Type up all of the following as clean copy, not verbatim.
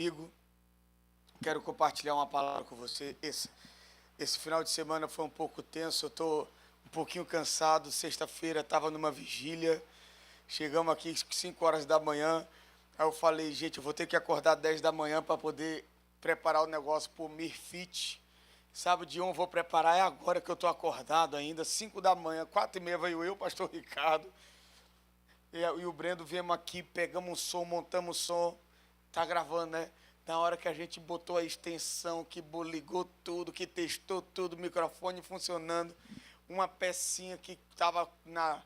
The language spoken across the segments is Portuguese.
Amigo, quero compartilhar uma palavra com você. Esse final de semana foi um pouco tenso, eu estou um pouquinho cansado. Sexta-feira estava numa vigília, chegamos aqui 5 horas da manhã. Aí eu falei, gente, eu vou ter que acordar 10 da manhã para poder preparar o negócio para o Mirfit. Sábado de vou preparar, é agora que eu estou acordado ainda, 5 da manhã, 4h30 veio eu, pastor Ricardo, e o Brendo, viemos aqui, pegamos um som, montamos o som, tá gravando, né? Na hora que a gente botou a extensão, que ligou tudo, que testou tudo, o microfone funcionando, uma pecinha que estava na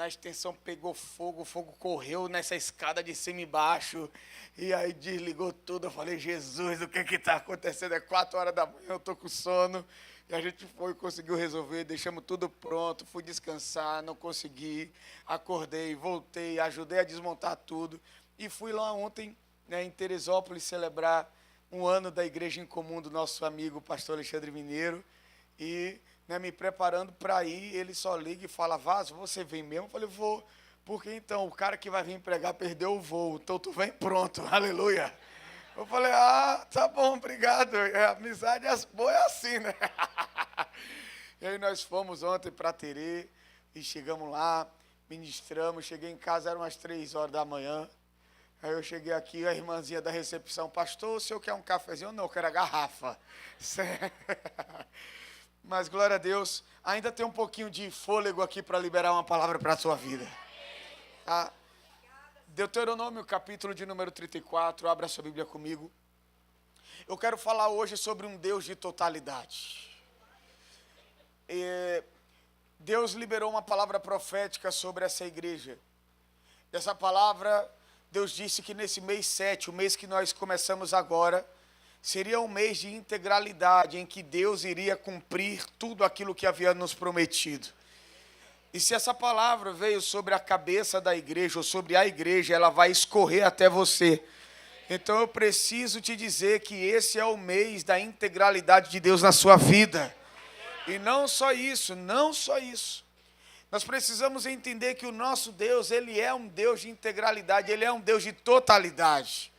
extensão pegou fogo, o fogo correu nessa escada de cima e baixo, e aí desligou tudo. Eu falei, Jesus, o que está acontecendo? É 4 horas da manhã, eu estou com sono. E a gente foi, conseguiu resolver, deixamos tudo pronto, fui descansar, não consegui, acordei, voltei, ajudei a desmontar tudo, e fui lá ontem, né, em Teresópolis, celebrar um ano da Igreja em Comum do nosso amigo pastor Alexandre Mineiro, e né, me preparando para ir. Ele só liga e fala, Vaso, você vem mesmo? Eu falei, vou, porque então o cara que vai vir pregar perdeu o voo, então tu vem pronto, aleluia. Eu falei, tá bom, obrigado, a amizade boa é assim, né? E aí nós fomos ontem para Terê, e chegamos lá, ministramos, cheguei em casa, eram umas 3 horas da manhã. Aí eu cheguei aqui, a irmãzinha da recepção, pastor, o senhor quer um cafezinho? Não, eu quero a garrafa. Mas, glória a Deus, ainda tem um pouquinho de fôlego aqui para liberar uma palavra para a sua vida. Tá? Deuteronômio, capítulo de número 34, abra sua Bíblia comigo. Eu quero falar hoje sobre um Deus de totalidade. Deus liberou uma palavra profética sobre essa igreja. Essa palavra, Deus disse que nesse mês 7, o mês que nós começamos agora, seria um mês de integralidade, em que Deus iria cumprir tudo aquilo que havia nos prometido. E se essa palavra veio sobre a cabeça da igreja, ou sobre a igreja, ela vai escorrer até você. Então eu preciso te dizer que esse é o mês da integralidade de Deus na sua vida. E não só isso. Nós precisamos entender que o nosso Deus, Ele é um Deus de integralidade, Ele é um Deus de totalidade.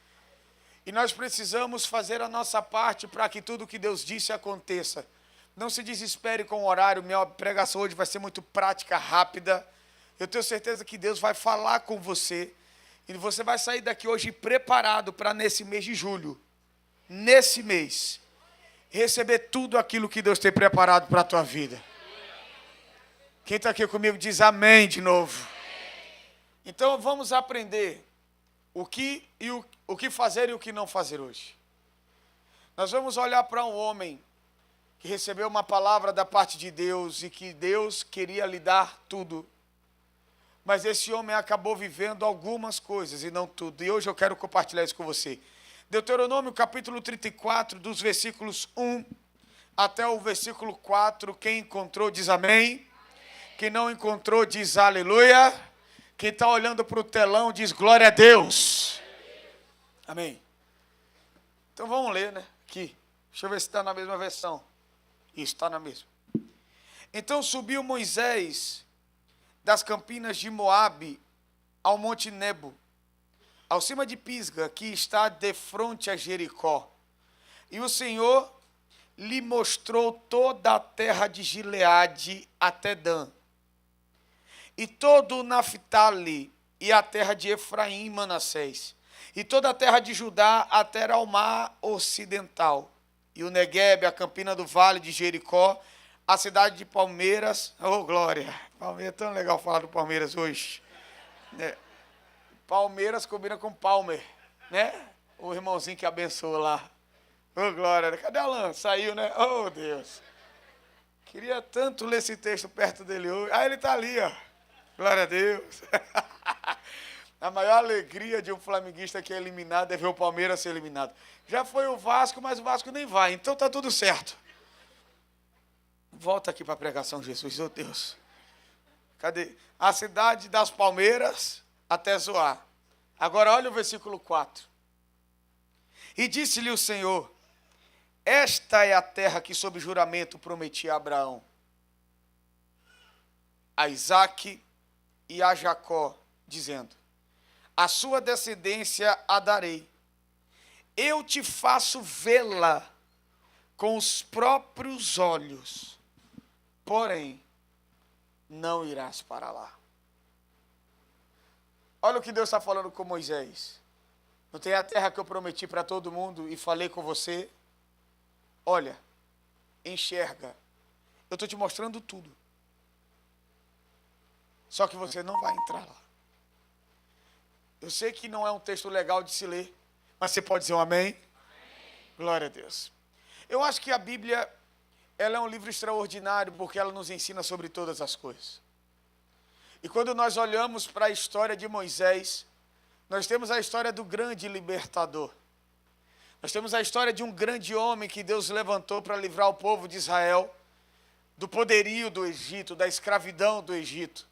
E nós precisamos fazer a nossa parte para que tudo que Deus disse aconteça. Não se desespere com o horário, minha pregação hoje vai ser muito prática, rápida. Eu tenho certeza que Deus vai falar com você. E você vai sair daqui hoje preparado para nesse mês de julho, nesse mês, receber tudo aquilo que Deus tem preparado para a tua vida. Quem está aqui comigo diz amém de novo. Então vamos aprender o que fazer e o que não fazer hoje. Nós vamos olhar para um homem que recebeu uma palavra da parte de Deus e que Deus queria lhe dar tudo. Mas esse homem acabou vivendo algumas coisas e não tudo. E hoje eu quero compartilhar isso com você. Deuteronômio capítulo 34, dos versículos 1 até o versículo 4. Quem encontrou diz amém. Quem não encontrou diz aleluia. Quem está olhando para o telão diz glória a Deus. Amém. Então vamos ler, né? Aqui. Deixa eu ver se está na mesma versão. Isso, está na mesma. Então subiu Moisés das campinas de Moabe ao monte Nebo, ao cima de Pisga, que está defronte a Jericó. E o Senhor lhe mostrou toda a terra de Gileade até Dan, e todo o Naphtali, e a terra de Efraim e Manassés, e toda a terra de Judá até ao mar ocidental, e o Neguebe, a campina do vale de Jericó, a cidade de Palmeiras. Oh, glória! Palmeiras, é tão legal falar do Palmeiras hoje. Palmeiras combina com Palmer, né? O irmãozinho que abençoou lá. Oh, glória! Cadê Alan? Saiu, né? Oh, Deus! Queria tanto ler esse texto perto dele hoje. Ele está ali, ó. Glória a Deus! A maior alegria de um flamenguista que é eliminado é ver o Palmeiras ser eliminado. Já foi o Vasco, mas o Vasco nem vai, então tá tudo certo. Volta aqui para a pregação, Jesus, oh Deus. Cadê? A cidade das palmeiras até Zoar. Agora olha o versículo 4. E disse-lhe o Senhor, esta é a terra que sob juramento prometi a Abraão, a Isaque e a Jacó, dizendo, a sua descendência a darei. eu te faço vê-la com os próprios olhos, porém, não irás para lá. Olha o que Deus está falando com Moisés. Não tem a terra que eu prometi para todo mundo e falei com você? Olha, enxerga. Eu estou te mostrando tudo. Só que você não vai entrar lá. Eu sei que não é um texto legal de se ler, mas você pode dizer um amém? Amém. Glória a Deus. Eu acho que a Bíblia, ela é um livro extraordinário porque ela nos ensina sobre todas as coisas. E quando nós olhamos para a história de Moisés, nós temos a história do grande libertador. Nós temos a história de um grande homem que Deus levantou para livrar o povo de Israel do poderio do Egito, da escravidão do Egito.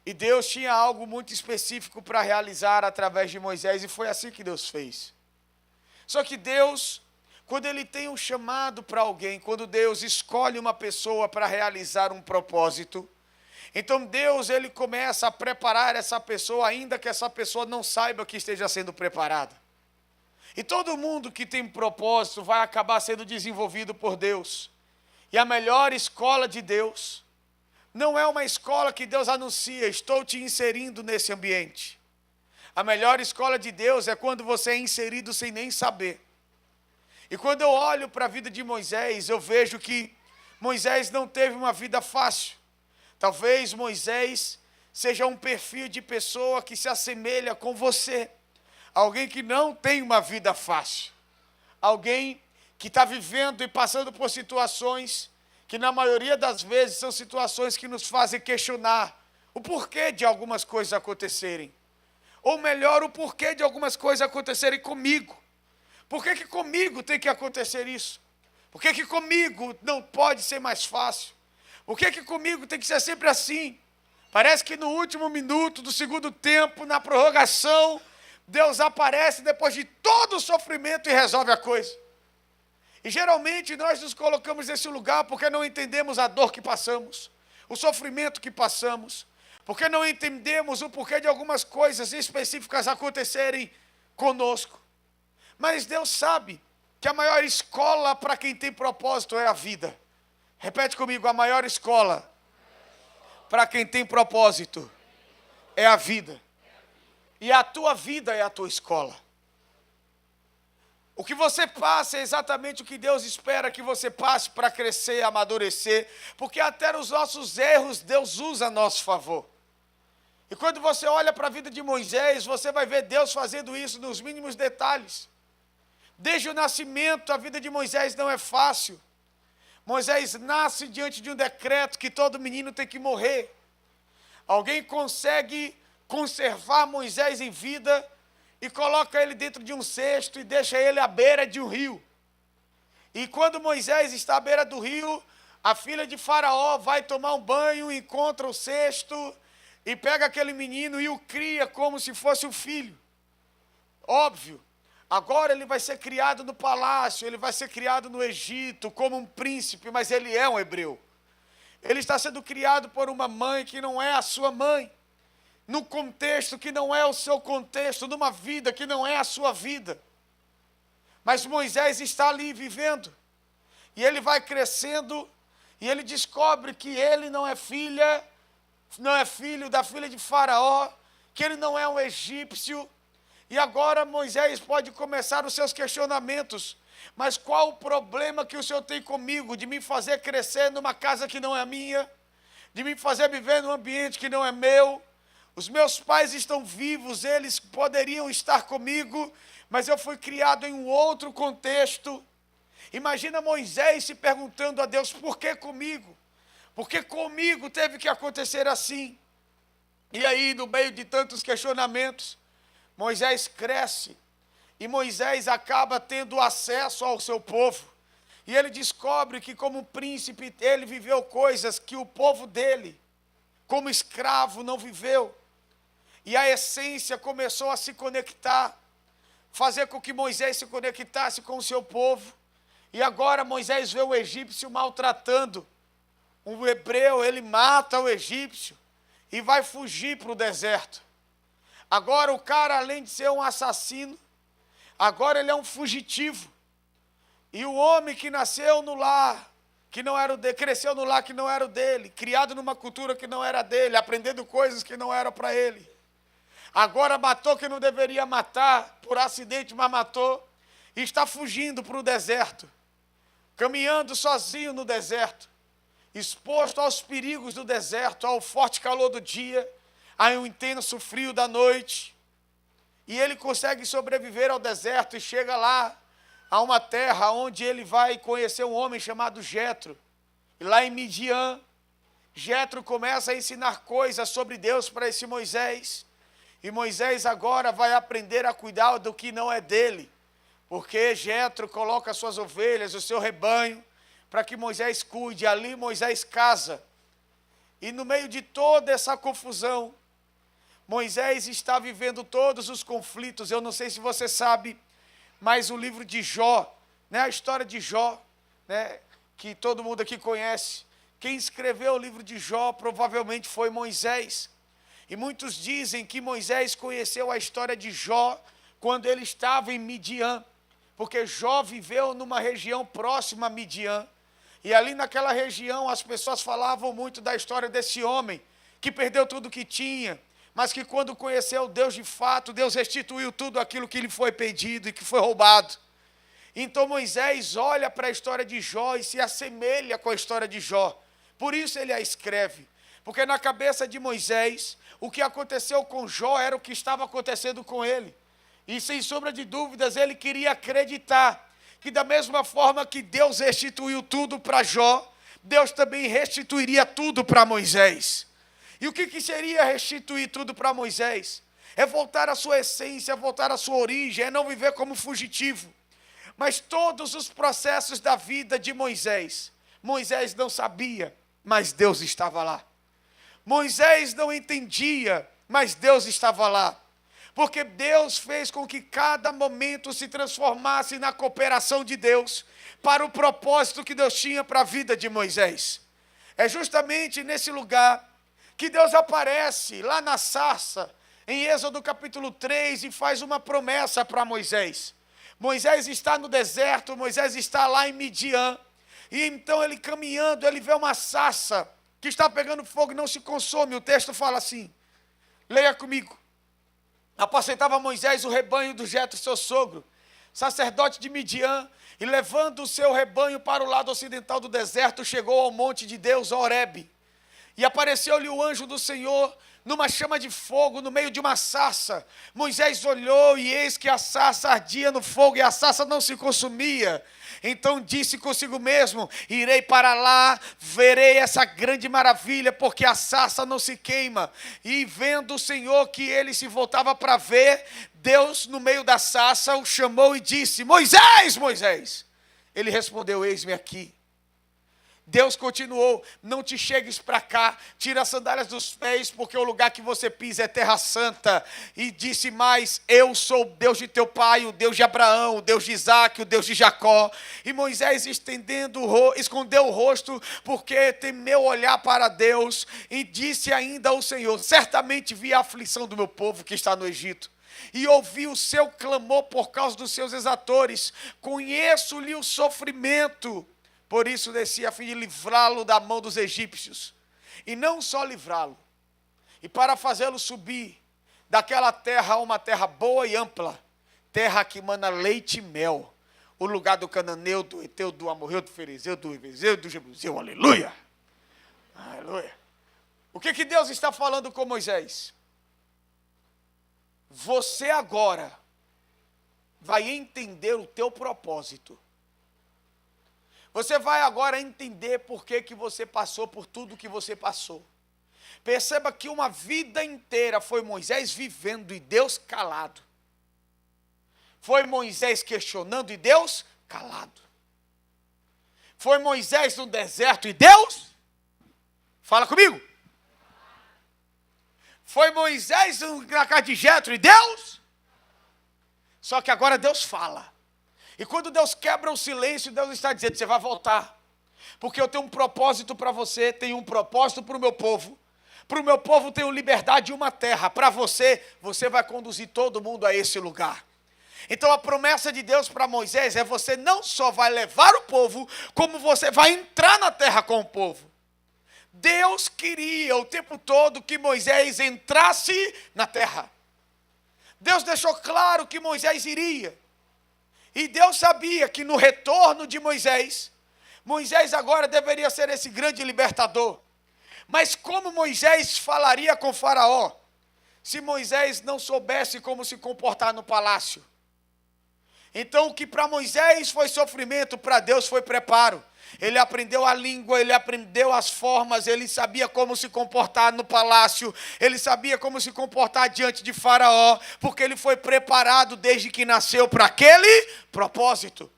E Deus tinha algo muito específico para realizar através de Moisés, e foi assim que Deus fez. Só que Deus, quando Ele tem um chamado para alguém, quando Deus escolhe uma pessoa para realizar um propósito, então Deus, Ele começa a preparar essa pessoa, ainda que essa pessoa não saiba que esteja sendo preparada. E todo mundo que tem propósito vai acabar sendo desenvolvido por Deus. E a melhor escola de Deus não é uma escola que Deus anuncia, estou te inserindo nesse ambiente. A melhor escola de Deus é quando você é inserido sem nem saber. E quando eu olho para a vida de Moisés, eu vejo que Moisés não teve uma vida fácil. Talvez Moisés seja um perfil de pessoa que se assemelha com você. Alguém que não tem uma vida fácil. Alguém que está vivendo e passando por situações que na maioria das vezes são situações que nos fazem questionar o porquê de algumas coisas acontecerem. Ou melhor, o porquê de algumas coisas acontecerem comigo. Por que comigo tem que acontecer isso? Por que comigo não pode ser mais fácil? Por que comigo tem que ser sempre assim? Parece que no último minuto do segundo tempo, na prorrogação, Deus aparece depois de todo o sofrimento e resolve a coisa. E geralmente nós nos colocamos nesse lugar porque não entendemos a dor que passamos, o sofrimento que passamos, porque não entendemos o porquê de algumas coisas específicas acontecerem conosco. Mas Deus sabe que a maior escola para quem tem propósito é a vida. Repete comigo, a maior escola para quem tem propósito é a vida. E a tua vida é a tua escola. O que você passa é exatamente o que Deus espera que você passe para crescer, amadurecer, porque até nos nossos erros Deus usa a nosso favor. E quando você olha para a vida de Moisés, você vai ver Deus fazendo isso nos mínimos detalhes. Desde o nascimento, a vida de Moisés não é fácil. Moisés nasce diante de um decreto que todo menino tem que morrer. Alguém consegue conservar Moisés em vida e coloca ele dentro de um cesto e deixa ele à beira de um rio. E quando Moisés está à beira do rio, a filha de Faraó vai tomar um banho, encontra o cesto e pega aquele menino e o cria como se fosse um filho. Óbvio, agora ele vai ser criado no palácio, ele vai ser criado no Egito como um príncipe, mas ele é um hebreu. Ele está sendo criado por uma mãe que não é a sua mãe, num contexto que não é o seu contexto, numa vida que não é a sua vida. Mas Moisés está ali vivendo, e ele vai crescendo, e ele descobre que ele não é filho da filha de Faraó, que ele não é um egípcio, e agora Moisés pode começar os seus questionamentos. Mas qual o problema que o Senhor tem comigo de me fazer crescer numa casa que não é minha, de me fazer viver num ambiente que não é meu? Os meus pais estão vivos, eles poderiam estar comigo, mas eu fui criado em um outro contexto. Imagina Moisés se perguntando a Deus, por que comigo? Por que comigo teve que acontecer assim? E aí, no meio de tantos questionamentos, Moisés cresce, e Moisés acaba tendo acesso ao seu povo. E ele descobre que como príncipe, ele viveu coisas que o povo dele, como escravo, não viveu. E a essência começou a se conectar, fazer com que Moisés se conectasse com o seu povo. E agora Moisés vê o egípcio maltratando o hebreu, ele mata o egípcio e vai fugir para o deserto. Agora o cara, além de ser um assassino, Agora ele é um fugitivo. E o homem que nasceu no lar, que não era o dele, cresceu no lar que não era o dele, criado numa cultura que não era dele, aprendendo coisas que não eram para ele. Agora matou quem não deveria matar, por acidente, mas matou, e está fugindo para o deserto, caminhando sozinho no deserto, exposto aos perigos do deserto, ao forte calor do dia, ao intenso frio da noite. E ele consegue sobreviver ao deserto e chega lá, a uma terra onde ele vai conhecer um homem chamado Jetro. E lá em Midian, Jetro começa a ensinar coisas sobre Deus para esse Moisés. E Moisés agora vai aprender a cuidar do que não é dele. Porque Jetro coloca suas ovelhas, o seu rebanho, para que Moisés cuide. Ali Moisés casa. E no meio de toda essa confusão, Moisés está vivendo todos os conflitos. Eu não sei se você sabe, mas o livro de Jó, né, a história de Jó, né, que todo mundo aqui conhece, quem escreveu o livro de Jó provavelmente foi Moisés. E muitos dizem que Moisés conheceu a história de Jó quando ele estava em Midian, porque Jó viveu numa região próxima a Midian. E ali naquela região as pessoas falavam muito da história desse homem, que perdeu tudo que tinha, mas que quando conheceu Deus de fato, Deus restituiu tudo aquilo que lhe foi pedido e que foi roubado. Então Moisés olha para a história de Jó e se assemelha com a história de Jó. Por isso ele a escreve. Porque na cabeça de Moisés, o que aconteceu com Jó era o que estava acontecendo com ele. E sem sombra de dúvidas, ele queria acreditar que da mesma forma que Deus restituiu tudo para Jó, Deus também restituiria tudo para Moisés. E o que seria restituir tudo para Moisés? É voltar à sua essência, é voltar à sua origem, é não viver como fugitivo. Mas todos os processos da vida de Moisés, Moisés não sabia, mas Deus estava lá. Moisés não entendia, mas Deus estava lá. Porque Deus fez com que cada momento se transformasse na cooperação de Deus para o propósito que Deus tinha para a vida de Moisés. É justamente nesse lugar que Deus aparece lá na sarça, em Êxodo capítulo 3, e faz uma promessa para Moisés. Moisés está no deserto, Moisés está lá em Midian, e então ele caminhando, ele vê uma sarça que está pegando fogo e não se consome. O texto fala assim, leia comigo. Apacentava Moisés o rebanho do Jetro, seu sogro, sacerdote de Midian, e levando o seu rebanho para o lado ocidental do deserto, chegou ao monte de Deus, Horebe. E apareceu-lhe o anjo do Senhor numa chama de fogo no meio de uma sarça. Moisés olhou e eis que a sarça ardia no fogo e a sarça não se consumia. Então disse consigo mesmo, irei para lá, verei essa grande maravilha, porque a sarça não se queima. E vendo o Senhor que ele se voltava para ver, Deus no meio da sarça o chamou e disse, Moisés, Moisés. Ele respondeu, eis-me aqui. Deus continuou, não te chegues para cá, tira as sandálias dos pés, porque o lugar que você pisa é terra santa. E disse mais, eu sou o Deus de teu pai, o Deus de Abraão, o Deus de Isaque, o Deus de Jacó. E Moisés escondeu o rosto, porque temeu olhar para Deus, e disse ainda ao Senhor, certamente vi a aflição do meu povo que está no Egito. E ouvi o seu clamor por causa dos seus exatores, conheço-lhe o sofrimento. Por isso desci a fim de livrá-lo da mão dos egípcios. E não só livrá-lo, e para fazê-lo subir daquela terra a uma terra boa e ampla, terra que mana leite e mel, o lugar do cananeu, do Eteu, do Amorreu, do Ferezeu, do Heveseu, do Jebuseu, aleluia! Aleluia! O que Deus está falando com Moisés? Você agora vai entender o teu propósito. Você vai agora entender por que você passou por tudo que você passou. Perceba que uma vida inteira foi Moisés vivendo e Deus calado. Foi Moisés questionando e Deus calado. Foi Moisés no deserto e Deus? Fala comigo. Foi Moisés na casa de Jetro e Deus? Só que agora Deus fala. E quando Deus quebra o silêncio, Deus está dizendo, você vai voltar. Porque eu tenho um propósito para você, tenho um propósito para o meu povo. Para o meu povo tenho liberdade e uma terra. Para você, você vai conduzir todo mundo a esse lugar. Então a promessa de Deus para Moisés é: você não só vai levar o povo, como você vai entrar na terra com o povo. Deus queria o tempo todo que Moisés entrasse na terra. Deus deixou claro que Moisés iria. E Deus sabia que no retorno de Moisés, Moisés agora deveria ser esse grande libertador. Mas como Moisés falaria com Faraó, se Moisés não soubesse como se comportar no palácio? Então o que para Moisés foi sofrimento, para Deus foi preparo. Ele aprendeu a língua, ele aprendeu as formas, ele sabia como se comportar no palácio, ele sabia como se comportar diante de Faraó, porque ele foi preparado desde que nasceu para aquele propósito.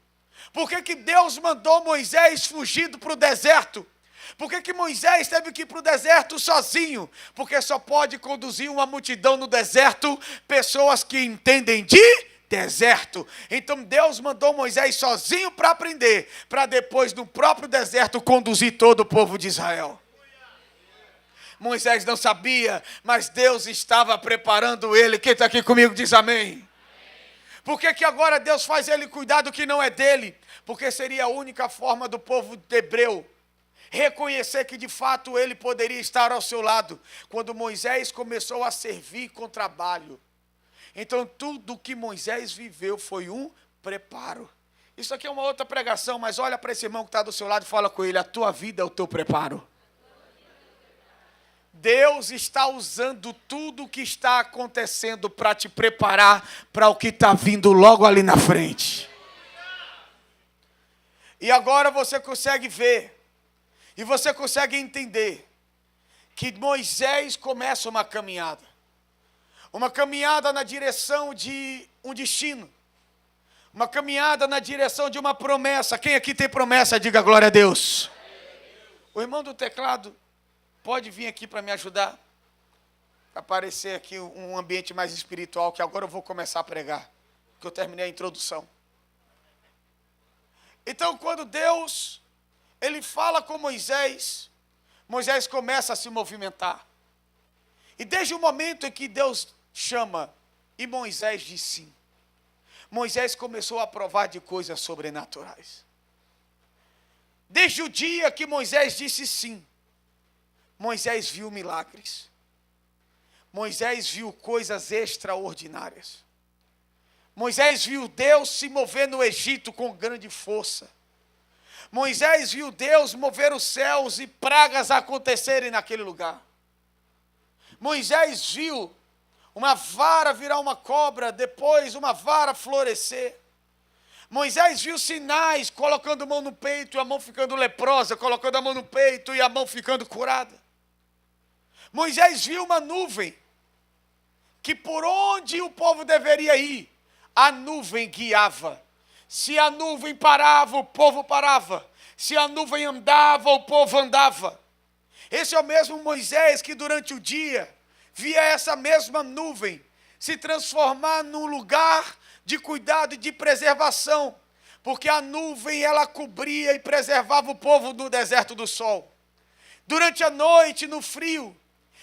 Por que Deus mandou Moisés fugindo para o deserto? Por que Moisés teve que ir para o deserto sozinho? Porque só pode conduzir uma multidão no deserto pessoas que entendem de deserto. Então Deus mandou Moisés sozinho para aprender, para depois no próprio deserto conduzir todo o povo de Israel. Moisés não sabia, mas Deus estava preparando ele. Quem está aqui comigo diz amém. Por que agora Deus faz ele cuidar do que não é dele? Porque seria a única forma do povo hebreu reconhecer que de fato ele poderia estar ao seu lado, quando Moisés começou a servir com trabalho. Então tudo que Moisés viveu foi um preparo. Isso aqui é uma outra pregação, mas olha para esse irmão que está do seu lado e fala com ele: a tua vida é o teu preparo. Deus está usando tudo o que está acontecendo para te preparar para o que está vindo logo ali na frente. E agora você consegue ver, e você consegue entender, que Moisés começa uma caminhada. Uma caminhada na direção de um destino. Uma caminhada na direção de uma promessa. Quem aqui tem promessa, diga glória a Deus. O irmão do teclado pode vir aqui para me ajudar? Aparecer aqui um ambiente mais espiritual, que agora eu vou começar a pregar, porque eu terminei a introdução. Então, quando Deus, ele fala com Moisés, Moisés começa a se movimentar. E desde o momento em que Deus chama e Moisés diz sim, Moisés começou a provar de coisas sobrenaturais. Desde o dia que Moisés disse sim, Moisés viu milagres. Moisés viu coisas extraordinárias. Moisés viu Deus se mover no Egito com grande força. Moisés viu Deus mover os céus e pragas acontecerem naquele lugar. Moisés viu uma vara virar uma cobra, depois uma vara florescer. Moisés viu sinais, colocando a mão no peito e a mão ficando leprosa, colocando a mão no peito e a mão ficando curada. Moisés viu uma nuvem, que por onde o povo deveria ir, a nuvem guiava. Se a nuvem parava, o povo parava. Se a nuvem andava, o povo andava. Esse é o mesmo Moisés que durante o dia via essa mesma nuvem se transformar num lugar de cuidado e de preservação, porque a nuvem ela cobria e preservava o povo no deserto do sol. Durante a noite, no frio,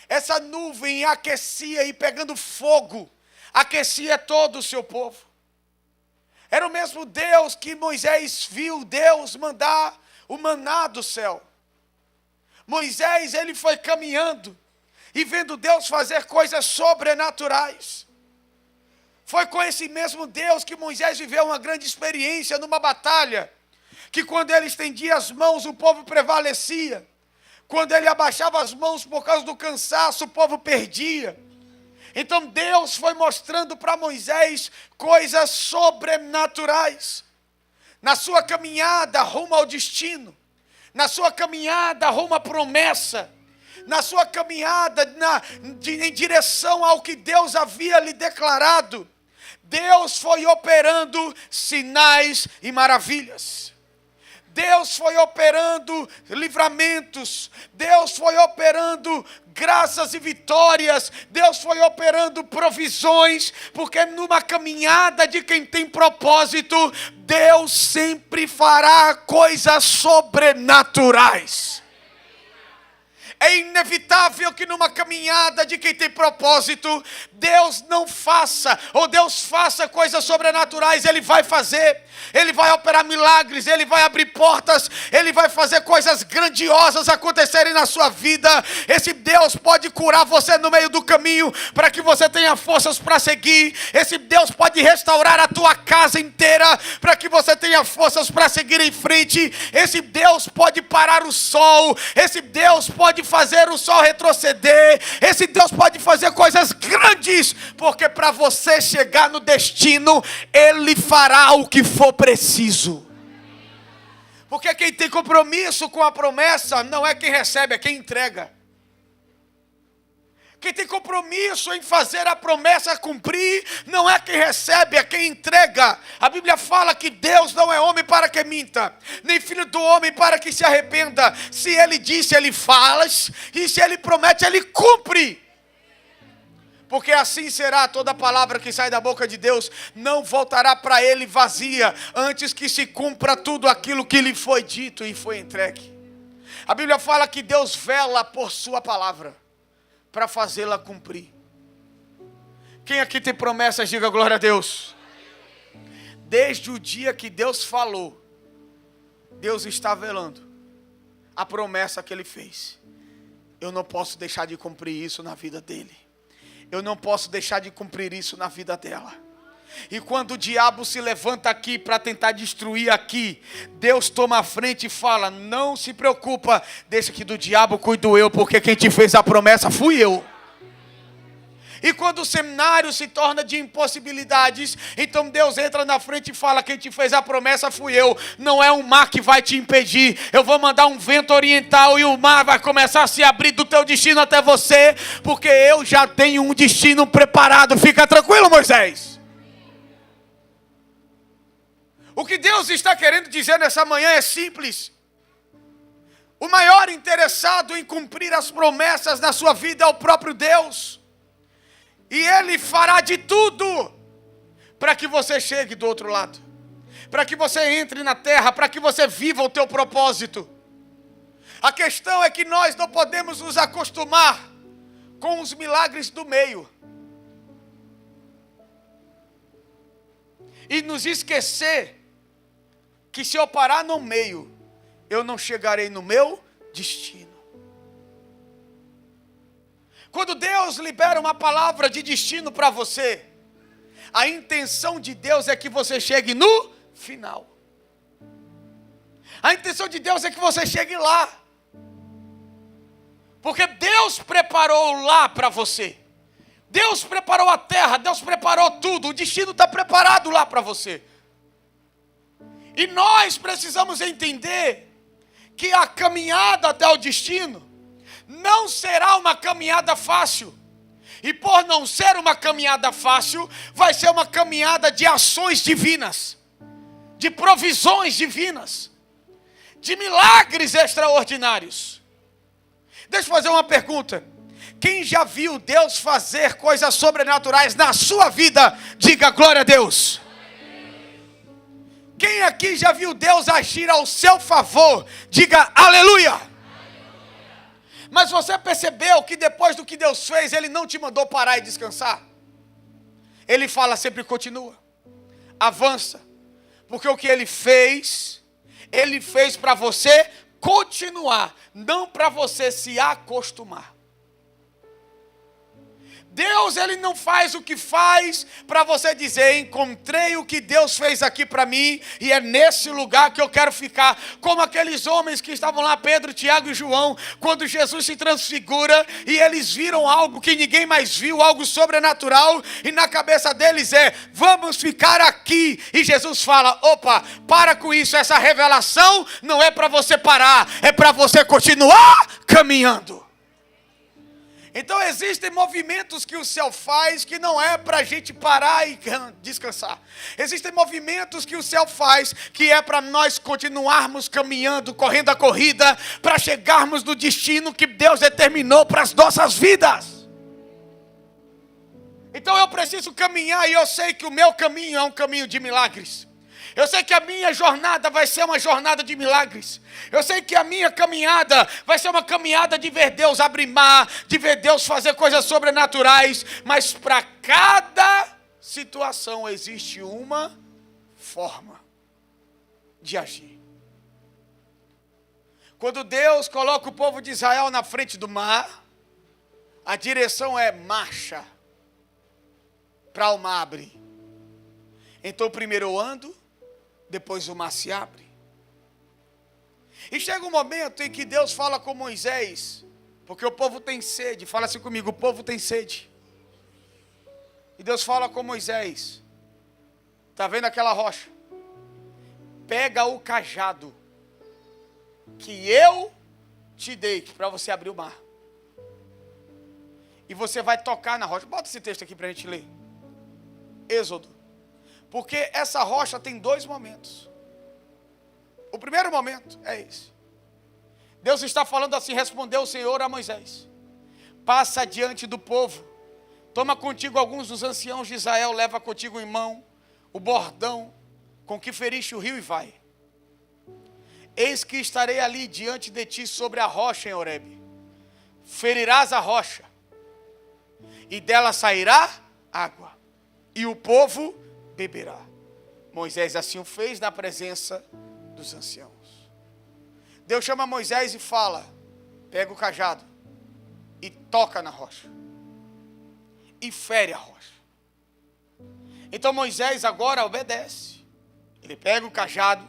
essa nuvem aquecia e pegando fogo, aquecia todo o seu povo. Era o mesmo Deus que Moisés viu Deus mandar o maná do céu. Moisés, ele foi caminhando e vendo Deus fazer coisas sobrenaturais. Foi com esse mesmo Deus que Moisés viveu uma grande experiência numa batalha, que quando ele estendia as mãos, o povo prevalecia. Quando ele abaixava as mãos por causa do cansaço, o povo perdia. Então Deus foi mostrando para Moisés coisas sobrenaturais. Na sua caminhada rumo ao destino, na sua caminhada rumo à promessa, na sua caminhada em direção ao que Deus havia lhe declarado, Deus foi operando sinais e maravilhas. Deus foi operando livramentos, Deus foi operando graças e vitórias, Deus foi operando provisões, porque numa caminhada de quem tem propósito, Deus sempre fará coisas sobrenaturais. É inevitável que numa caminhada de quem tem propósito, Deus não faça, ou Deus faça coisas sobrenaturais. Ele vai fazer, Ele vai operar milagres, Ele vai abrir portas, Ele vai fazer coisas grandiosas acontecerem na sua vida. Esse Deus pode curar você no meio do caminho, para que você tenha forças para seguir. Esse Deus pode restaurar a tua casa inteira, para que você tenha forças para seguir em frente. Esse Deus pode parar o sol, esse Deus pode fazer o sol retroceder, esse Deus pode fazer coisas grandes, porque para você chegar no destino, Ele fará o que for preciso. Porque quem tem compromisso com a promessa não é quem recebe, é quem entrega. Quem tem compromisso em fazer a promessa cumprir, não é quem recebe, é quem entrega. A Bíblia fala que Deus não é homem para que minta, nem filho do homem para que se arrependa. Se Ele disse, Ele faz, e se Ele promete, Ele cumpre. Porque assim será toda palavra que sai da boca de Deus, não voltará para Ele vazia, antes que se cumpra tudo aquilo que lhe foi dito e foi entregue. A Bíblia fala que Deus vela por sua palavra, para fazê-la cumprir. Quem aqui tem promessas, diga glória a Deus. Desde o dia que Deus falou, Deus está velando a promessa que Ele fez. Eu não posso deixar de cumprir isso na vida dele. Eu não posso deixar de cumprir isso na vida dela. E quando o diabo se levanta aqui para tentar destruir aqui, Deus toma a frente e fala: não se preocupa, deixa que do diabo cuido eu, porque quem te fez a promessa fui eu. E quando o cenário se torna de impossibilidades, então Deus entra na frente e fala: quem te fez a promessa fui eu. Não é um mar que vai te impedir. Eu vou mandar um vento oriental e o mar vai começar a se abrir do teu destino até você, porque eu já tenho um destino preparado. Fica tranquilo, Moisés. O que Deus está querendo dizer nessa manhã é simples. O maior interessado em cumprir as promessas na sua vida é o próprio Deus. E Ele fará de tudo para que você chegue do outro lado, para que você entre na terra, para que você viva o teu propósito. A questão é que nós não podemos nos acostumar com os milagres do meio e nos esquecer que se eu parar no meio, eu não chegarei no meu destino. Quando Deus libera uma palavra de destino para você, a intenção de Deus é que você chegue no final. A intenção de Deus é que você chegue lá. Porque Deus preparou lá para você. Deus preparou a terra, Deus preparou tudo. O destino está preparado lá para você. E nós precisamos entender que a caminhada até o destino não será uma caminhada fácil. E por não ser uma caminhada fácil, vai ser uma caminhada de ações divinas, de provisões divinas, de milagres extraordinários. Deixa eu fazer uma pergunta. Quem já viu Deus fazer coisas sobrenaturais na sua vida, diga glória a Deus. Quem aqui já viu Deus agir ao seu favor, diga aleluia. Mas você percebeu que depois do que Deus fez, Ele não te mandou parar e descansar? Ele fala sempre: continua, avança, porque o que Ele fez para você continuar, não para você se acostumar. Deus, Ele não faz o que faz para você dizer: encontrei o que Deus fez aqui para mim e é nesse lugar que eu quero ficar. Como aqueles homens que estavam lá, Pedro, Tiago e João, quando Jesus se transfigura e eles viram algo que ninguém mais viu, algo sobrenatural, e na cabeça deles é: vamos ficar aqui. E Jesus fala: opa, para com isso, essa revelação não é para você parar, é para você continuar caminhando. Então existem movimentos que o céu faz que não é para a gente parar e descansar. Existem movimentos que o céu faz que é para nós continuarmos caminhando, correndo a corrida, para chegarmos no destino que Deus determinou para as nossas vidas. Então eu preciso caminhar e eu sei que o meu caminho é um caminho de milagres. Eu sei que a minha jornada vai ser uma jornada de milagres. Eu sei que a minha caminhada vai ser uma caminhada de ver Deus abrir mar, de ver Deus fazer coisas sobrenaturais. Mas para cada situação existe uma forma de agir. Quando Deus coloca o povo de Israel na frente do mar, a direção é marcha para o mar abrir. Então primeiro eu ando, depois o mar se abre. E chega um momento em que Deus fala com Moisés, porque o povo tem sede. Fala assim comigo, o povo tem sede. E Deus fala com Moisés, está vendo aquela rocha? Pega o cajado que eu te dei para você abrir o mar. E você vai tocar na rocha. Bota esse texto aqui para a gente ler. Êxodo. Porque essa rocha tem dois momentos. O primeiro momento é esse. Deus está falando assim, respondeu o Senhor a Moisés. Passa diante do povo. Toma contigo alguns dos anciãos de Israel, leva contigo em mão o bordão com que feriste o rio e vai. Eis que estarei ali diante de ti sobre a rocha em Horebe. Ferirás a rocha, e dela sairá água, e o povo beberá. Moisés assim o fez na presença dos anciãos. Deus chama Moisés e fala, pega o cajado e toca na rocha. E fere a rocha. Então Moisés agora obedece. Ele pega o cajado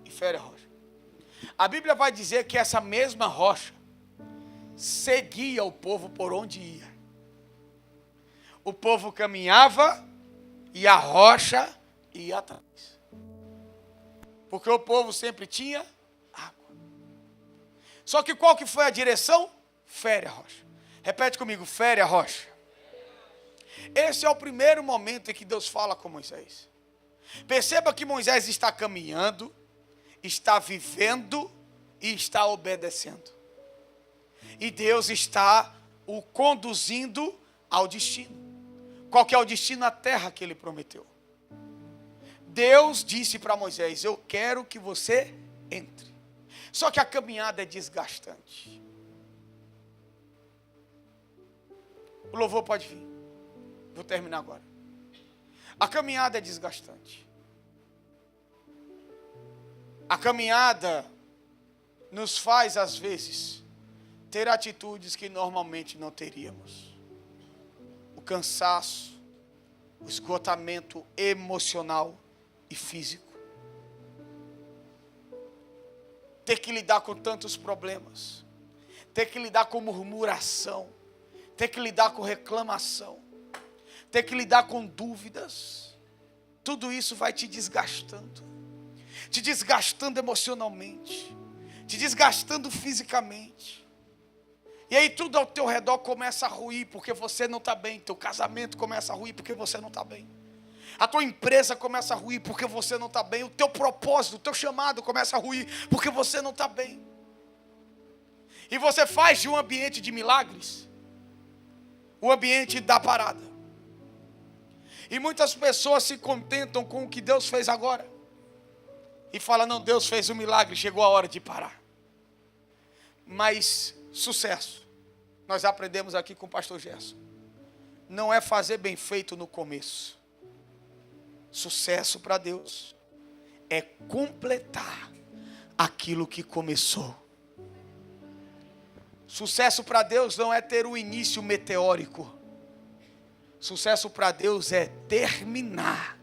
e fere a rocha. A Bíblia vai dizer que essa mesma rocha seguia o povo por onde ia. O povo caminhava e a rocha ia atrás. Porque o povo sempre tinha água. Só que qual que foi a direção? Fere a rocha. Repete comigo, fere a rocha. Esse é o primeiro momento em que Deus fala com Moisés. Perceba que Moisés está caminhando, está vivendo e está obedecendo. E Deus está o conduzindo ao destino. Qual que é o destino? A terra que ele prometeu. Deus disse para Moisés, eu quero que você entre. Só que a caminhada é desgastante. O louvor pode vir. Vou terminar agora. A caminhada é desgastante. A caminhada nos faz, às vezes, ter atitudes que normalmente não teríamos. O cansaço, o esgotamento emocional e físico. Ter que lidar com tantos problemas. Ter que lidar com murmuração. Ter que lidar com reclamação. Ter que lidar com dúvidas. Tudo isso vai te desgastando. Te desgastando emocionalmente. Te desgastando fisicamente. E aí tudo ao teu redor começa a ruir porque você não está bem. Teu casamento começa a ruir porque você não está bem. A tua empresa começa a ruir porque você não está bem. O teu propósito, o teu chamado começa a ruir porque você não está bem. E você faz de um ambiente de milagres o ambiente da parada. E muitas pessoas se contentam com o que Deus fez agora. E falam, não, Deus fez um milagre, chegou a hora de parar. Mas sucesso, nós aprendemos aqui com o pastor Gerson, não é fazer bem feito no começo. Sucesso para Deus é completar aquilo que começou. Sucesso para Deus não é ter um início meteórico. Sucesso para Deus é terminar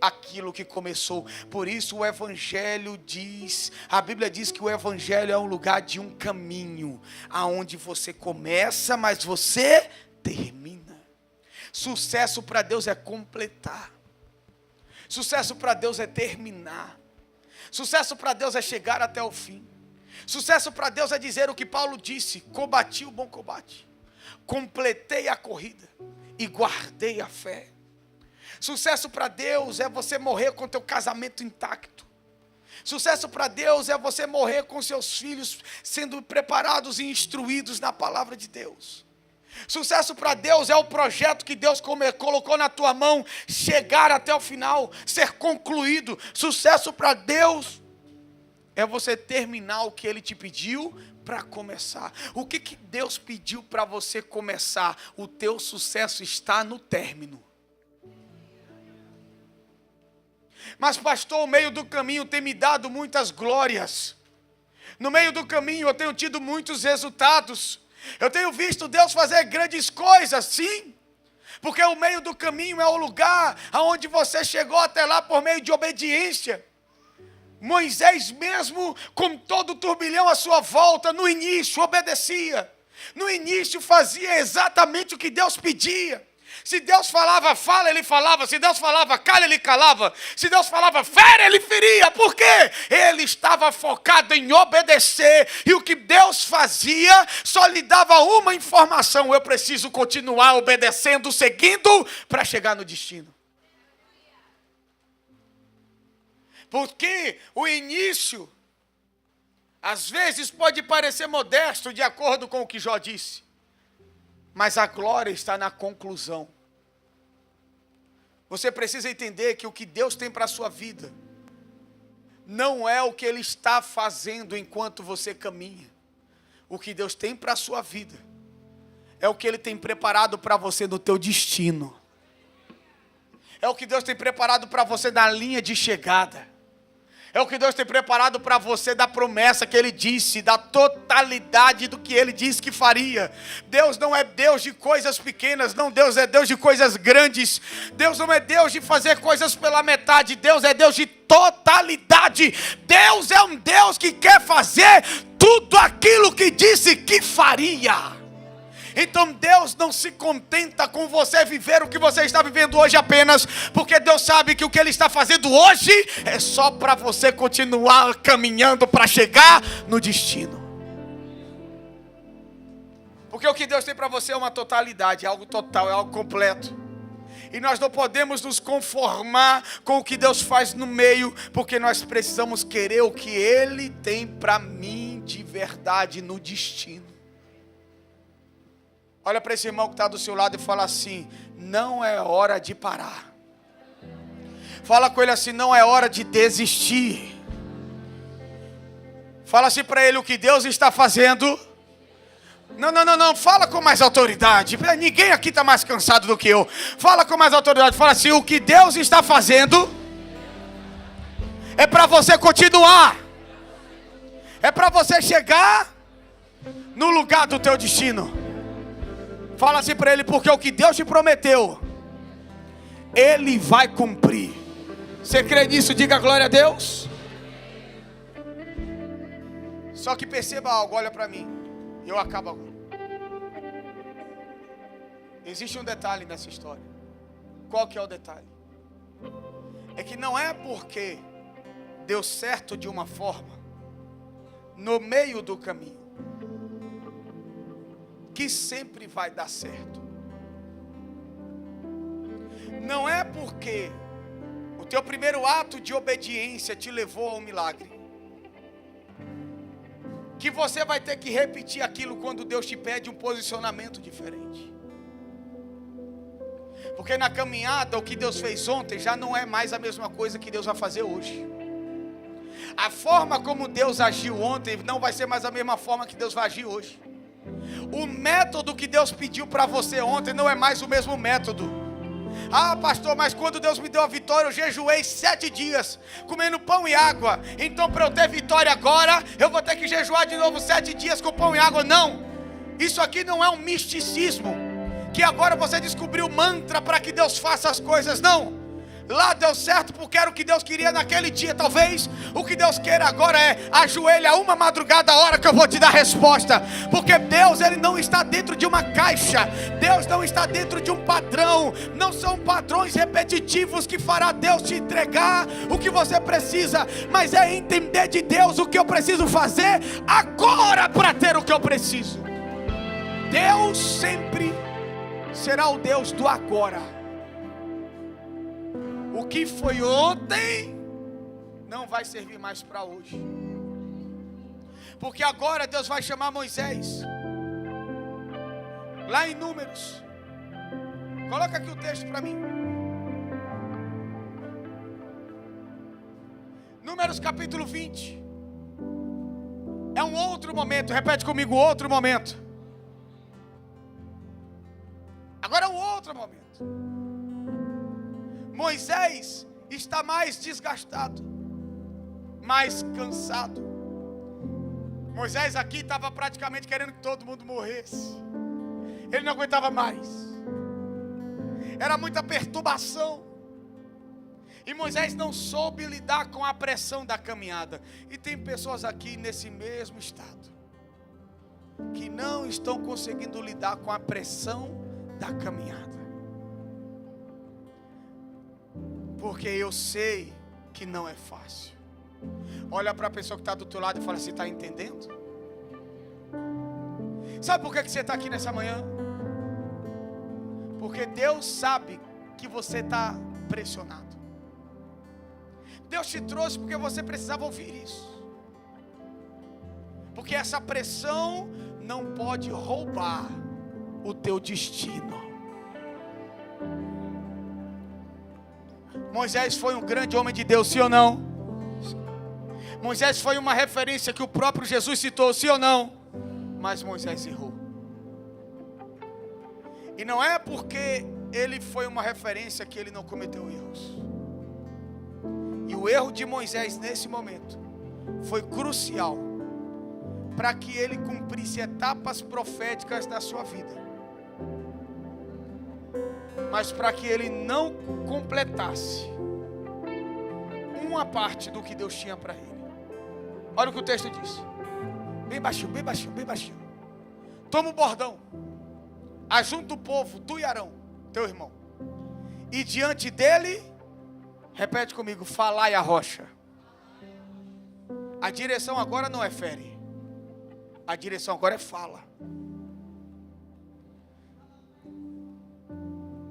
aquilo que começou. Por isso o Evangelho diz, a Bíblia diz que o Evangelho é um lugar de um caminho, aonde você começa, mas você termina. Sucesso para Deus é completar. Sucesso para Deus é terminar. Sucesso para Deus é chegar até o fim. Sucesso para Deus é dizer o que Paulo disse, combati o bom combate, completei a corrida e guardei a fé. Sucesso para Deus é você morrer com teu casamento intacto. Sucesso para Deus é você morrer com seus filhos sendo preparados e instruídos na palavra de Deus. Sucesso para Deus é o projeto que Deus colocou na tua mão chegar até o final, ser concluído. Sucesso para Deus é você terminar o que Ele te pediu para começar. O que Deus pediu para você começar? O teu sucesso está no término. Mas pastor, o meio do caminho tem me dado muitas glórias. No meio do caminho eu tenho tido muitos resultados. Eu tenho visto Deus fazer grandes coisas, sim. Porque o meio do caminho é o lugar aonde você chegou até lá por meio de obediência. Moisés mesmo, com todo o turbilhão à sua volta, no início obedecia. No início fazia exatamente o que Deus pedia. Se Deus falava, fala, ele falava. Se Deus falava, cala, ele calava. Se Deus falava, fere, ele feria. Por quê? Ele estava focado em obedecer. E o que Deus fazia só lhe dava uma informação: eu preciso continuar obedecendo, seguindo, para chegar no destino. Porque o início, às vezes, pode parecer modesto, de acordo com o que Jó disse. Mas a glória está na conclusão. Você precisa entender que o que Deus tem para a sua vida não é o que Ele está fazendo enquanto você caminha. O que Deus tem para a sua vida é o que Ele tem preparado para você no teu destino. É o que Deus tem preparado para você na linha de chegada. É o que Deus tem preparado para você da promessa que Ele disse, da totalidade do que Ele disse que faria. Deus não é Deus de coisas pequenas, não, Deus é Deus de coisas grandes. Deus não é Deus de fazer coisas pela metade, Deus é Deus de totalidade. Deus é um Deus que quer fazer tudo aquilo que disse que faria. Então Deus não se contenta com você viver o que você está vivendo hoje apenas, porque Deus sabe que o que Ele está fazendo hoje é só para você continuar caminhando para chegar no destino. Porque o que Deus tem para você é uma totalidade, é algo total, é algo completo. E nós não podemos nos conformar com o que Deus faz no meio, porque nós precisamos querer o que Ele tem para mim de verdade no destino. Olha para esse irmão que está do seu lado e fala assim: não é hora de parar. Fala com ele assim: não é hora de desistir. Fala assim para ele: o que Deus está fazendo. Não, fala com mais autoridade. Ninguém aqui está mais cansado do que eu. Fala com mais autoridade. Fala assim: o que Deus está fazendo é para você continuar. É para você chegar no lugar do teu destino. Fala assim para ele: porque o que Deus te prometeu, Ele vai cumprir. Você crê nisso? Diga glória a Deus. Só que perceba algo, olha para mim, eu acabo agora. Existe um detalhe nessa história. Qual que é o detalhe? É que não é porque deu certo de uma forma no meio do caminho que sempre vai dar certo. Não é porque o teu primeiro ato de obediência te levou a um milagre que você vai ter que repetir aquilo quando Deus te pede um posicionamento diferente. Porque na caminhada, o que Deus fez ontem já não é mais a mesma coisa que Deus vai fazer hoje. A forma como Deus agiu ontem não vai ser mais a mesma forma que Deus vai agir hoje. O método que Deus pediu para você ontem não é mais o mesmo método. Ah, pastor, mas quando Deus me deu a vitória, eu jejuei 7 dias, comendo pão e água. Então para eu ter vitória agora, eu vou ter que jejuar de novo 7 dias com pão e água. Não, isso aqui não é um misticismo, que agora você descobriu mantra para que Deus faça as coisas. Não. Lá deu certo porque era o que Deus queria naquele dia. Talvez o que Deus queira agora é: ajoelha uma madrugada, a hora que eu vou te dar resposta. Porque Deus, Ele não está dentro de uma caixa. Deus não está dentro de um padrão. Não são padrões repetitivos que fará Deus te entregar o que você precisa. Mas é entender de Deus o que eu preciso fazer agora para ter o que eu preciso. Deus sempre será o Deus do agora. O que foi ontem não vai servir mais para hoje. Porque agora Deus vai chamar Moisés. Lá em Números. Coloca aqui o texto para mim. Números capítulo 20. É um outro momento. Repete comigo, outro momento. Agora é um outro momento. Moisés está mais desgastado, mais cansado. Moisés aqui estava praticamente querendo que todo mundo morresse. Ele não aguentava mais. Era muita perturbação. E Moisés não soube lidar com a pressão da caminhada. E tem pessoas aqui nesse mesmo estado, que não estão conseguindo lidar com a pressão da caminhada. Porque eu sei que não é fácil. Olha para a pessoa que está do teu lado e fala assim: está entendendo? Sabe por que você está aqui nessa manhã? Porque Deus sabe que você está pressionado. Deus te trouxe porque você precisava ouvir isso. Porque essa pressão não pode roubar o teu destino. Moisés foi um grande homem de Deus, sim ou não? Moisés foi uma referência que o próprio Jesus citou, sim ou não? Mas Moisés errou. E não é porque ele foi uma referência que ele não cometeu erros. E o erro de Moisés nesse momento foi crucial para que ele cumprisse etapas proféticas da sua vida. Mas para que ele não completasse uma parte do que Deus tinha para ele. Olha o que o texto diz. Bem baixinho, bem baixinho, bem baixinho. Toma o bordão. Ajunta o povo, tu e Arão, teu irmão. E diante dele, repete comigo, falai a rocha. A direção agora não é fere. A direção agora é fala.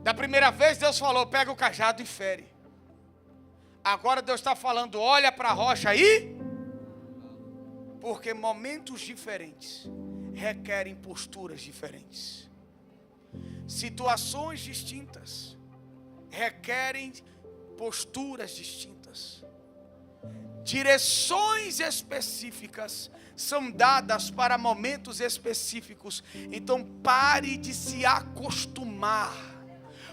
Da primeira vez Deus falou, pega o cajado e fere. Agora Deus está falando, olha para a rocha aí. Porque momentos diferentes requerem posturas diferentes. Situações distintas requerem posturas distintas. Direções específicas são dadas para momentos específicos. Então pare de se acostumar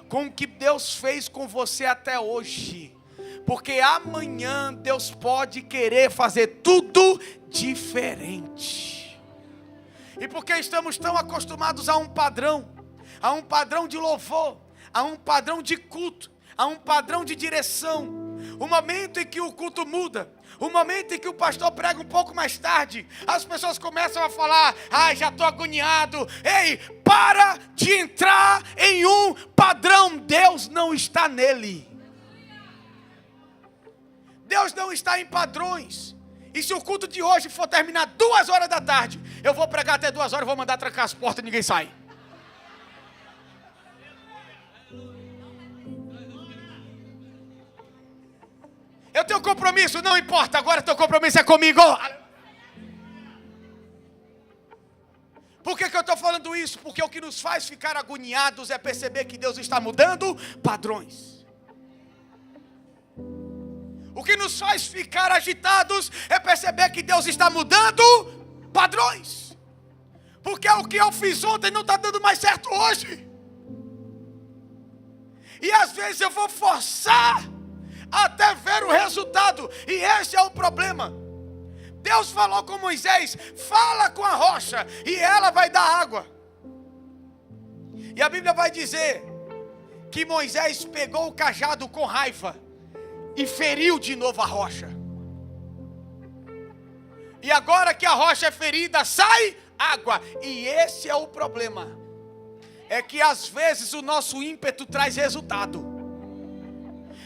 com o que Deus fez com você até hoje. Porque amanhã Deus pode querer fazer tudo diferente. E porque estamos tão acostumados a um padrão de louvor, a um padrão de culto, a um padrão de direção. O momento em que o culto muda, o momento em que o pastor prega um pouco mais tarde, as pessoas começam a falar, ai, já estou agoniado. Ei, para de entrar em um padrão. Deus não está nele. Deus não está em padrões. E se o culto de hoje for terminar 2 horas da tarde, eu vou pregar até 2 horas, vou mandar trancar as portas e ninguém sai. Eu tenho compromisso, não importa, agora teu compromisso é comigo. Por que eu estou falando isso? Porque o que nos faz ficar agoniados é perceber que Deus está mudando padrões. O que nos faz ficar agitados é perceber que Deus está mudando padrões. Porque o que eu fiz ontem não está dando mais certo hoje. E às vezes eu vou forçar até ver o resultado. E esse é o problema. Deus falou com Moisés, fala com a rocha e ela vai dar água. E a Bíblia vai dizer que Moisés pegou o cajado com raiva e feriu de novo a rocha. E agora que a rocha é ferida, sai água. E esse é o problema. É que às vezes o nosso ímpeto traz resultado,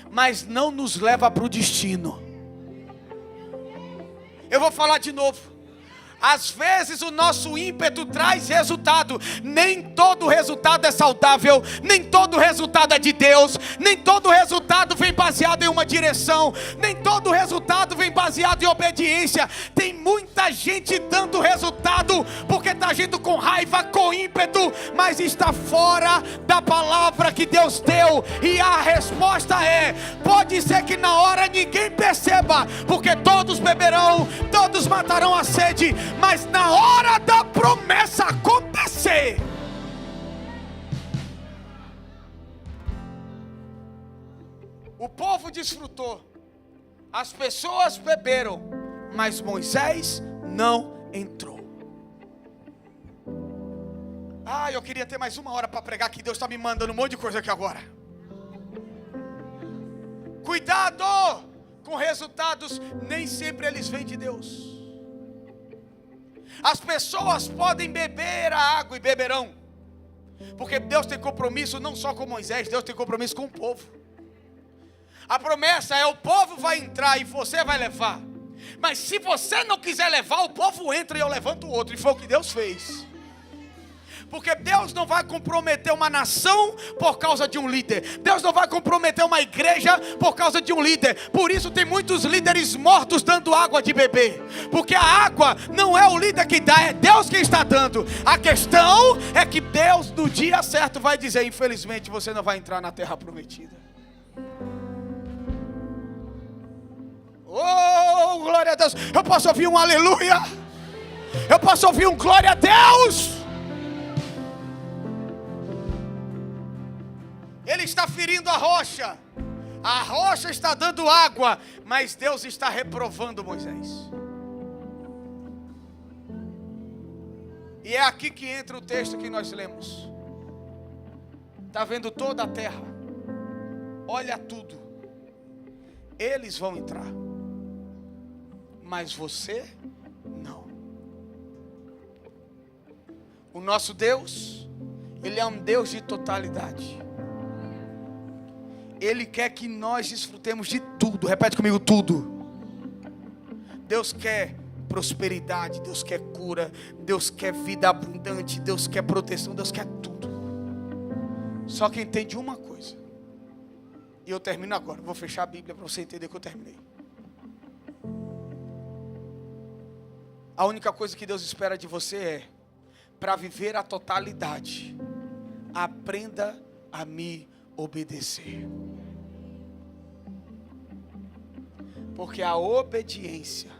mas não nos leva para o destino. Eu vou falar de novo. Às vezes o nosso ímpeto traz resultado. Nem todo resultado é saudável. Nem todo resultado é de Deus. Nem todo resultado vem baseado em uma direção. Nem todo resultado vem baseado em obediência. Tem muita gente dando resultado, porque está agindo com raiva, com ímpeto, mas está fora da palavra que Deus deu. E a resposta é: pode ser que na hora ninguém perceba, porque todos beberão, todos matarão a sede, mas na hora da promessa acontecer, o povo desfrutou, as pessoas beberam, mas Moisés não entrou. Eu queria ter mais uma hora para pregar, que Deus está me mandando um monte de coisa aqui agora. Cuidado com resultados, nem sempre eles vêm de Deus. As pessoas podem beber a água e beberão, porque Deus tem compromisso não só com Moisés, Deus tem compromisso com o povo. A promessa é: o povo vai entrar e você vai levar. Mas se você não quiser levar, o povo entra e eu levanto o outro. E foi o que Deus fez. Porque Deus não vai comprometer uma nação por causa de um líder. Deus não vai comprometer uma igreja por causa de um líder. Por isso tem muitos líderes mortos dando água de beber. Porque a água não é o líder que dá, é Deus quem está dando. A questão é que Deus no dia certo vai dizer: infelizmente você não vai entrar na terra prometida. Oh, glória a Deus. Eu posso ouvir um aleluia? Eu posso ouvir um glória a Deus? Ele está ferindo a rocha está dando água, mas Deus está reprovando Moisés. E é aqui que entra o texto que nós lemos. Está vendo toda a terra? Olha tudo. Eles vão entrar, mas você não. O nosso Deus, Ele é um Deus de totalidade. Ele quer que nós desfrutemos de tudo. Repete comigo: tudo. Deus quer prosperidade, Deus quer cura, Deus quer vida abundante, Deus quer proteção, Deus quer tudo. Só que entende uma coisa, e eu termino agora, vou fechar a Bíblia para você entender que eu terminei. A única coisa que Deus espera de você é: para viver a totalidade, aprenda a me obedecer. Porque a obediência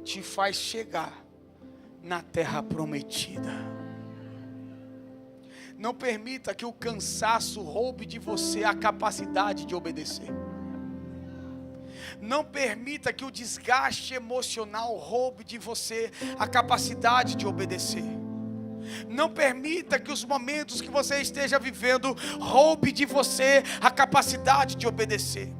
te faz chegar na terra prometida. Não permita que o cansaço roube de você a capacidade de obedecer. Não permita que o desgaste emocional roube de você a capacidade de obedecer. Não permita que os momentos que você esteja vivendo roube de você a capacidade de obedecer.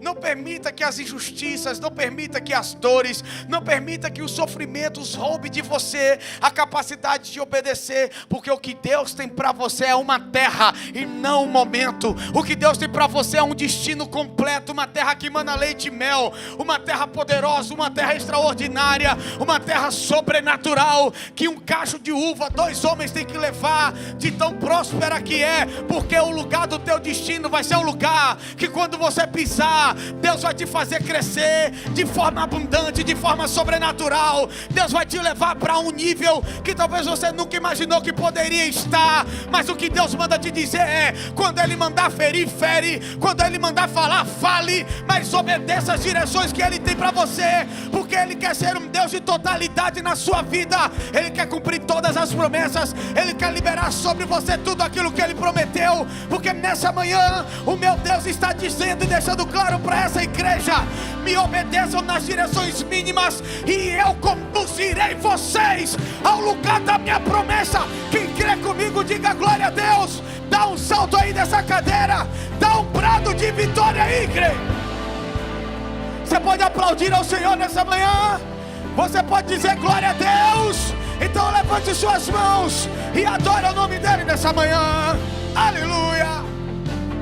Não permita que as injustiças, não permita que as dores, não permita que os sofrimentos roubem de você a capacidade de obedecer, porque o que Deus tem para você é uma terra e não um momento. O que Deus tem para você é um destino completo, uma terra que emana leite e mel, uma terra poderosa, uma terra extraordinária, uma terra sobrenatural, que um cacho de uva 2 homens têm que levar, de tão próspera que é, porque o lugar do teu destino vai ser um lugar que quando você pisar, Deus vai te fazer crescer de forma abundante, de forma sobrenatural. Deus vai te levar para um nível que talvez você nunca imaginou que poderia estar. Mas o que Deus manda te dizer é: quando Ele mandar ferir, fere. Quando Ele mandar falar, fale. Mas obedeça as direções que Ele tem para você, porque Ele quer ser um Deus de totalidade na sua vida. Ele quer cumprir todas as promessas. Ele quer liberar sobre você tudo aquilo que Ele prometeu. Porque nessa manhã o meu Deus está dizendo e deixando claro para essa igreja: me obedeçam nas direções mínimas e eu conduzirei vocês ao lugar da minha promessa. Quem crê comigo, diga glória a Deus. Dá um salto aí dessa cadeira, dá um brado de vitória aí, igreja. Você pode aplaudir ao Senhor nessa manhã, você pode dizer glória a Deus. Então levante suas mãos e adore o nome dEle nessa manhã. Aleluia.